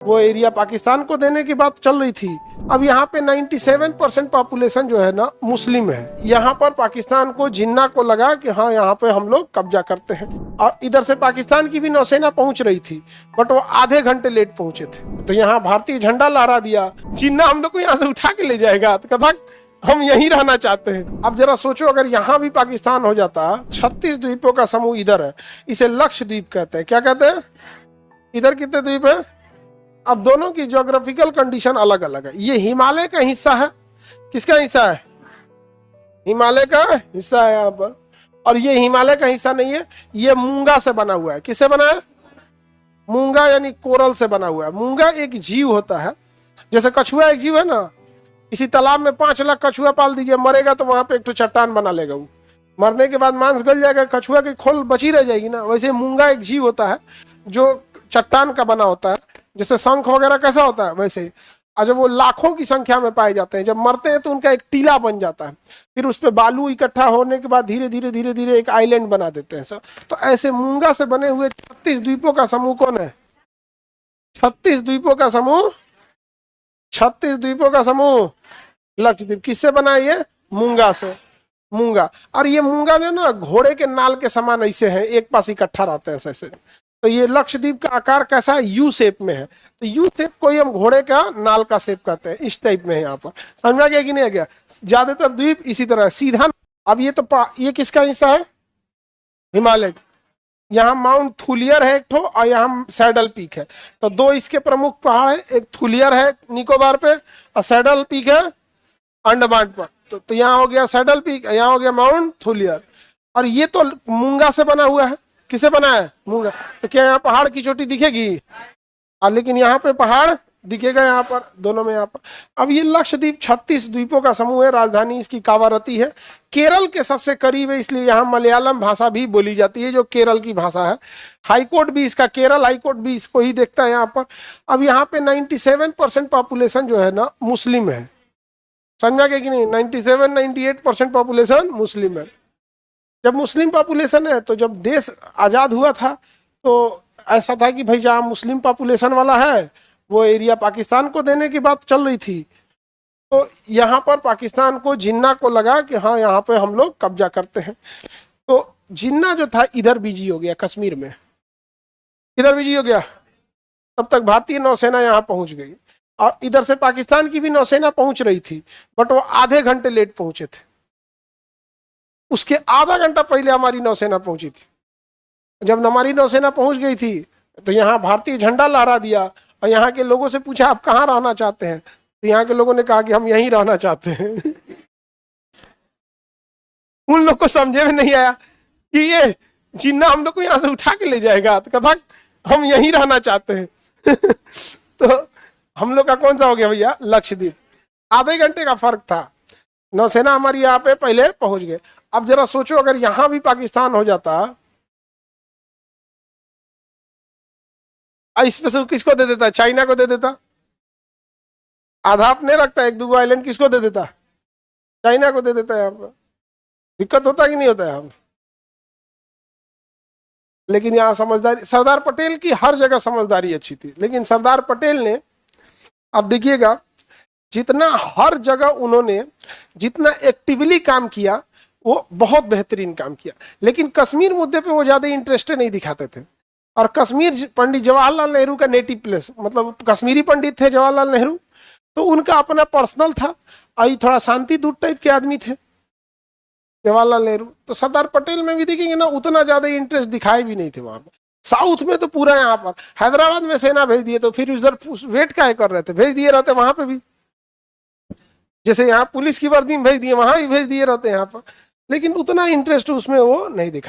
वो एरिया पाकिस्तान को देने की बात चल रही थी। अब यहाँ पे 97% पॉपुलेशन जो है ना मुस्लिम है। यहाँ पर पाकिस्तान को जिन्ना को लगा कि हाँ यहाँ पे हम लोग कब्जा करते हैं, और इधर से पाकिस्तान की भी नौसेना पहुंच रही थी, बट वो आधे घंटे लेट पहुंचे थे। तो यहाँ भारतीय झंडा लहरा दिया, जिन्ना हम लोग को यहाँ से उठा के ले जाएगा, तो कहा हम यहीं रहना चाहते हैं। अब जरा सोचो, अगर यहाँ भी पाकिस्तान हो जाता, 36 द्वीपों का समूह इधर है, इसे लक्षद्वीप कहते हैं। क्या कहते हैं? इधर कितने द्वीप है? अब दोनों की ज्योग्राफिकल कंडीशन अलग अलग है। ये हिमालय का हिस्सा है। किसका हिस्सा है? हिमालय का हिस्सा है यहाँ पर। और ये हिमालय का हिस्सा नहीं है, ये मूंगा से बना हुआ है। किससे बना है? मूंगा यानी कोरल से बना हुआ है। मूंगा एक जीव होता है, जैसे कछुआ एक जीव है ना। इसी तालाब में 5 लाख कछुआ पाल दीजिए, मरेगा तो वहां पे एक तो चट्टान बना लेगा। वो मरने के बाद मांस गल जाएगा, कछुआ की खोल बची रह जाएगी ना। वैसे मूंगा एक जीव होता है जो चट्टान का बना होता है, जैसे शंख वगैरह कैसा होता है वैसे। और जब वो लाखों की संख्या में पाए जाते हैं, जब मरते हैं तो उनका एक टीला बन जाता है, फिर उस पर बालू इकट्ठा होने के बाद धीरे धीरे धीरे धीरे एक आइलैंड बना देते हैं सब। तो ऐसे मूंगा से बने हुए 36 द्वीपों का समूह कौन है? 36 द्वीपों का समूह, 36 द्वीपों का समूह लक्षद्वीप। किससे बना है? ये मूंगा से। मूंगा, और ये मूंगा जो ना घोड़े के नाल के समान ऐसे है, एक पास इकट्ठा रहते हैं ऐसे। तो ये लक्षद्वीप का आकार कैसा है? यू शेप में है। तो यू शेप को ही हम घोड़े का नाल का शेप कहते हैं। इस टाइप में है यहाँ पर। समझ में आ गया कि नहीं आ गया? ज्यादातर द्वीप इसी तरह सीधा। अब ये तो ये किसका हिस्सा है? हिमालय। यहाँ माउंट थुलियर है एक ठो, और यहाँ सैडल पीक है। तो दो इसके प्रमुख पहाड़ है, एक थुलियर है निकोबार पे, और सैडल पीक है अंडमान पर। तो यहाँ हो गया सैडल पीक, यहाँ हो गया माउंट थुलियर। और ये तो मूंगा से बना हुआ है। किसे बना है? मूंगा। तो क्या यहाँ पहाड़ की चोटी दिखेगी? लेकिन यहाँ पे पहाड़ दिखेगा, यहाँ पर दोनों में। यहाँ पर अब ये लक्षद्वीप 36 द्वीपों का समूह है। राजधानी इसकी कावारती है। केरल के सबसे करीब है, इसलिए यहाँ मलयालम भाषा भी बोली जाती है, जो केरल की भाषा है। हाईकोर्ट भी इसका, केरल हाईकोर्ट भी इसको ही देखता है यहाँ पर। अब यहाँ पे 97% पॉपुलेशन जो है ना मुस्लिम है। समझा गया कि नहीं? 97-98% पॉपुलेशन मुस्लिम है। जब मुस्लिम पॉपुलेशन है, तो जब देश आज़ाद हुआ था तो ऐसा था कि भाई जहाँ मुस्लिम पॉपुलेशन वाला है वो एरिया पाकिस्तान को देने की बात चल रही थी। तो यहाँ पर पाकिस्तान को जिन्ना को लगा कि हाँ यहाँ पे हम लोग कब्जा करते हैं। तो जिन्ना जो था इधर बिजी हो गया, कश्मीर में इधर बिजी हो गया। तब तक भारतीय नौसेना यहाँ पहुंच गई, और इधर से पाकिस्तान की भी नौसेना पहुंच रही थी, बट वो आधे घंटे लेट पहुंचे थे। उसके आधा घंटा पहले हमारी नौसेना पहुंची थी। जब हमारी नौसेना पहुंच गई थी तो यहाँ भारतीय झंडा लहरा दिया, और यहाँ के लोगों से पूछा आप कहाँ रहना चाहते हैं? तो यहाँ के लोगों ने कहा कि हम यहीं रहना चाहते हैं। उन लोग को समझे में नहीं आया कि ये जिन्ना हम लोग को यहाँ से उठा के ले जाएगा, तो कहा हम यहीं रहना चाहते हैं। तो हम लोग का कौन सा हो गया भैया? लक्षद्वीप। आधे घंटे का फर्क था। नौसेना हमारी यहाँ पे पहले पहुंच गए। अब जरा सोचो, अगर यहां भी पाकिस्तान हो जाता, इस पे से किसको दे देता? चाइना को दे देता। आधा अपने रखता, एक दो आइलैंड किसको दे देता? चाइना को दे देता है। यहाँ पर दिक्कत होता कि नहीं होता है? हम लेकिन यहाँ समझदारी, सरदार पटेल की हर जगह समझदारी अच्छी थी। लेकिन सरदार पटेल ने, अब देखिएगा, जितना हर जगह उन्होंने जितना एक्टिवली काम किया वो बहुत बेहतरीन काम किया। लेकिन कश्मीर मुद्दे पे वो ज्यादा इंटरेस्टेड नहीं दिखाते थे। और कश्मीर पंडित जवाहरलाल नेहरू का नेटिव प्लेस, मतलब कश्मीरी पंडित थे जवाहरलाल नेहरू, तो उनका अपना पर्सनल था। आई थोड़ा शांति दूत टाइप के आदमी थे जवाहरलाल नेहरू। तो सरदार पटेल में भी देखेंगे ना, उतना ज्यादा इंटरेस्ट दिखाए भी नहीं थे वहां पर। साउथ में तो पूरा, यहाँ पर हैदराबाद में सेना भेज दिए, तो फिर उधर वेट क्या कर रहे थे? भेज दिए रहते वहां पे भी। जैसे यहाँ पुलिस की वर्दी में भेज दिए, वहां भी भेज दिए रहते यहाँ पर। लेकिन उतना इंटरेस्ट उसमें वो नहीं दिखाया।